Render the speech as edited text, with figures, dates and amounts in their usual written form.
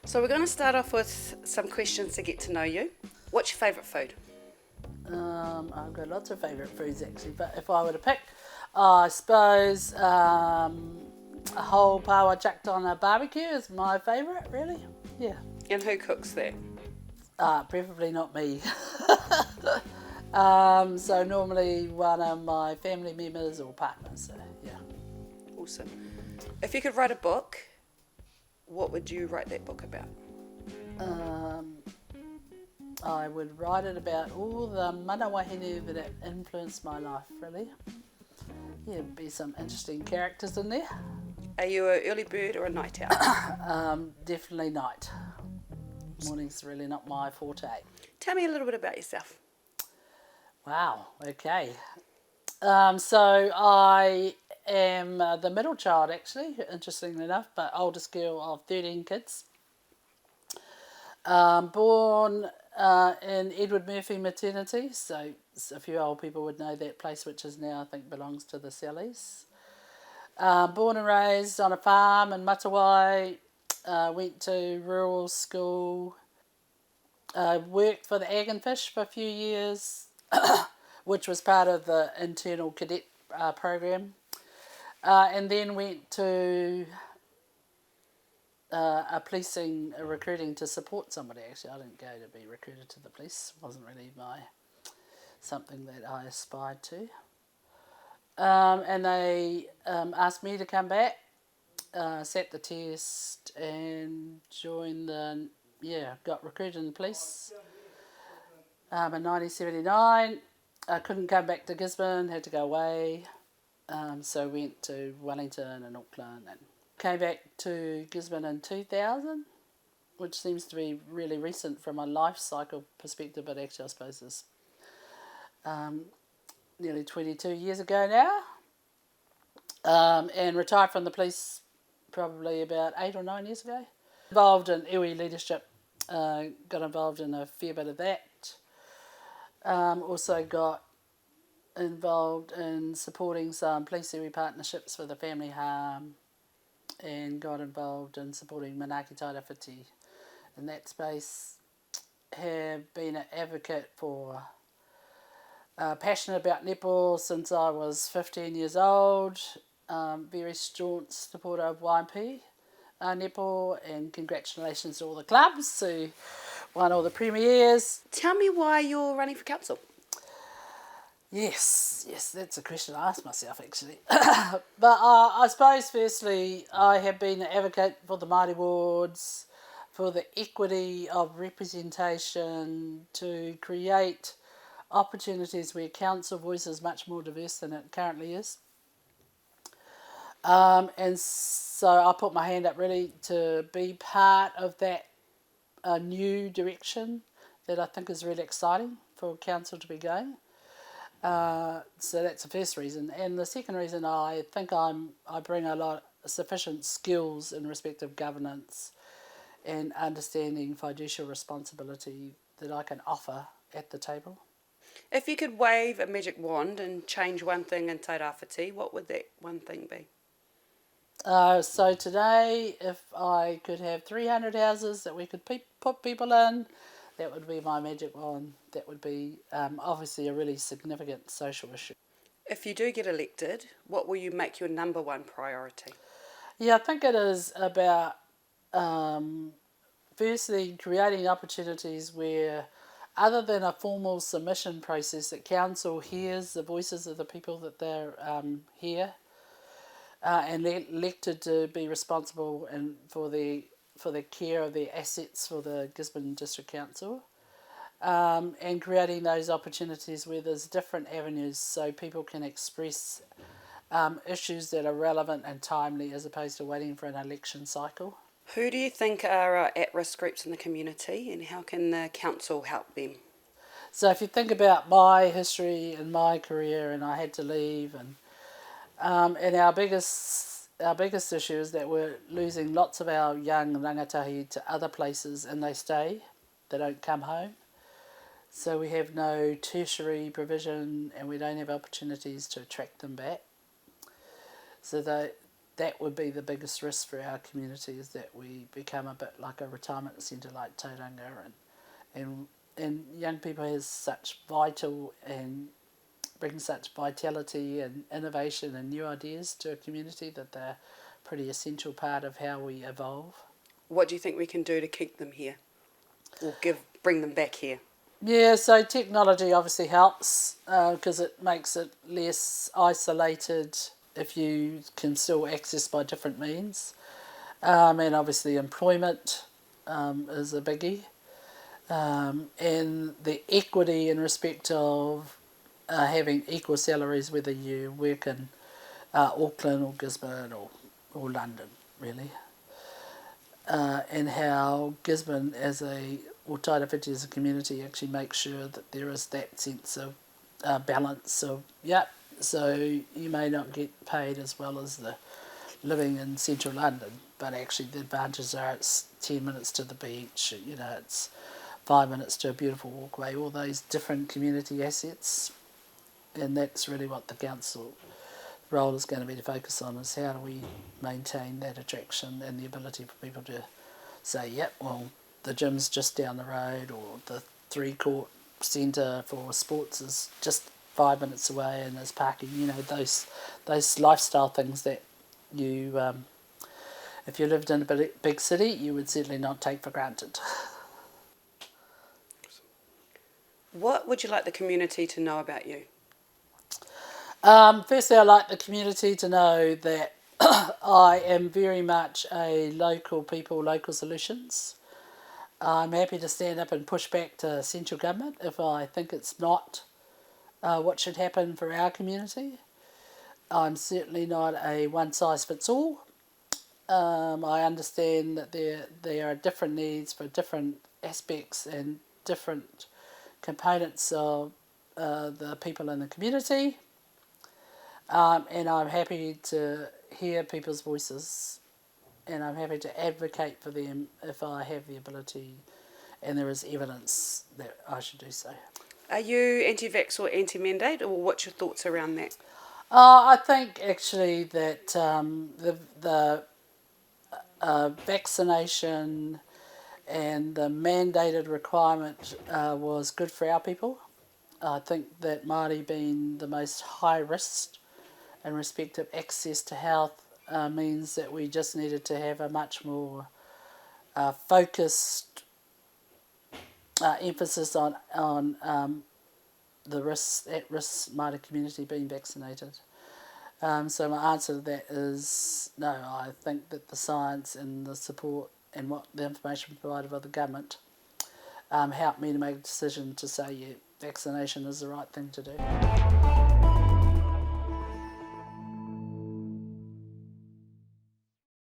So we're going to start off with some questions to get to know you. What's your favourite food? I've got lots of favourite foods actually, but if I were to pick, I suppose a whole pawa chucked on a barbecue is my favourite, really. Yeah. And who cooks that? Preferably not me. So normally one of my family members or partners. So yeah. Awesome. If you could write a book, what would you write that book about? I would write it about all the mana wahine that influenced my life, really. Yeah, there'd be some interesting characters in there. Are you an early bird or a night owl? Definitely night. Morning's really not my forte. Tell me a little bit about yourself. Wow, okay. So I am the middle child, actually, interestingly enough, but oldest girl of 13 kids. Born in Edward Murphy Maternity, so a few old people would know that place, which is now, I think, belongs to the Sellies. Born and raised on a farm in Matawai, went to rural school, worked for the Ag and Fish for a few years, which was part of the internal cadet program, and then went to a policing recruiting to support somebody. Actually, I didn't go to be recruited to the police. It wasn't really something that I aspired to. And they asked me to come back, sat the test, and got recruited in the police in 1979. I couldn't come back to Gisborne, had to go away, so went to Wellington and Auckland and came back to Gisborne in 2000, which seems to be really recent from a life cycle perspective, but actually I suppose it's nearly 22 years ago now, and retired from the police probably about 8 or 9 years ago. Involved in iwi leadership, got involved in a fair bit of that. Also got involved in supporting some police iwi partnerships for the family harm, and got involved in supporting Manaaki Tairawhiti in that space. Have been an advocate for, passionate about netball since I was 15 years old. Very staunch supporter of YMP netball, and congratulations to all the clubs who won all the premiers. Tell me why you're running for council. Yes, that's a question I asked myself actually. But I suppose firstly I have been an advocate for the Māori wards, for the equity of representation, to create opportunities where council voice is much more diverse than it currently is. And so I put my hand up really to be part of that new direction that I think is really exciting for council to be going. So that's the first reason. And the second reason, I think I bring sufficient skills in respect of governance and understanding fiducial responsibility that I can offer at the table. If you could wave a magic wand and change one thing in Tairawhiti, what would that one thing be? So today, if I could have 300 houses that we could put people in, that would be my magic wand. That would be obviously a really significant social issue. If you do get elected, what will you make your number one priority? Yeah, I think it is about firstly creating opportunities where, other than a formal submission process, that council hears the voices of the people that they're here and elected to be responsible for the care of the assets for the Gisborne District Council, and creating those opportunities where there's different avenues so people can express issues that are relevant and timely as opposed to waiting for an election cycle. Who do you think are at-risk groups in the community, and how can the council help them? So if you think about my history and my career, and I had to leave, and our biggest issue is that we're losing lots of our young rangatahi to other places, and they don't come home. So we have no tertiary provision, and we don't have opportunities to attract them back. So that would be the biggest risk for our community, is that we become a bit like a retirement centre like Tauranga, and young people has such vital and bring such vitality and innovation and new ideas to a community that they're a pretty essential part of how we evolve. What do you think we can do to keep them here, or bring them back here? Yeah, so technology obviously helps because it makes it less isolated if you can still access by different means. And obviously employment is a biggie. And the equity in respect of having equal salaries whether you work in Auckland or Gisborne or London, really. And how Gisborne or Tairāwhiti as a community actually makes sure that there is that sense of balance of, so you may not get paid as well as the living in central London, but actually the advantages are it's 10 minutes to the beach, it's 5 minutes to a beautiful walkway, all those different community assets. And that's really what the council role is going to be to focus on, is how do we maintain that attraction and the ability for people to say, the gym's just down the road, or the 3-court centre for sports is just 5 minutes away and there's parking, those lifestyle things that you, if you lived in a big city, you would certainly not take for granted. What would you like the community to know about you? Firstly, I'd like the community to know that I am very much a local solutions. I'm happy to stand up and push back to central government if I think it's not what should happen for our community. I'm certainly not a one-size-fits-all. I understand that there are different needs for different aspects and different components of the people in the community. And I'm happy to hear people's voices, and I'm happy to advocate for them if I have the ability and there is evidence that I should do so. Are you anti-vax or anti-mandate, or what's your thoughts around that? I think actually that the vaccination and the mandated requirement was good for our people. I think that Māori being the most high risk in respect of access to health means that we just needed to have a much more focused emphasis on the at-risk Māori community being vaccinated. So my answer to that is no. I think that the science and the support and what the information provided by the government helped me to make a decision to say vaccination is the right thing to do.